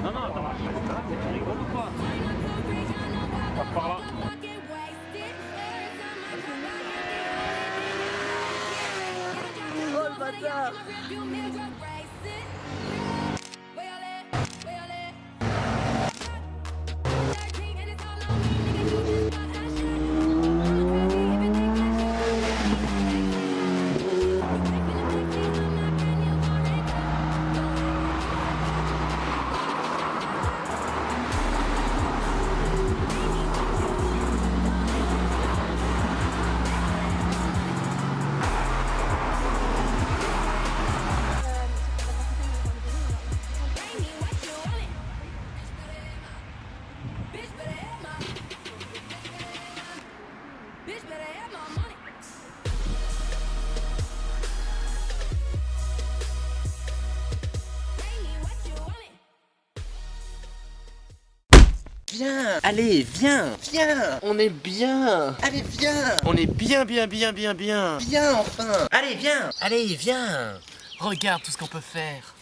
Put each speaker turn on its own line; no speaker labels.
Non, non, attends. Tu rigoles ou quoi? Passe par là.
Oh le bâtard!
Viens, allez, viens, viens, on est bien. Allez, viens, on est bien, bien, bien, bien, bien. Viens enfin. Allez, viens. Allez, viens. Regarde tout ce qu'on peut faire.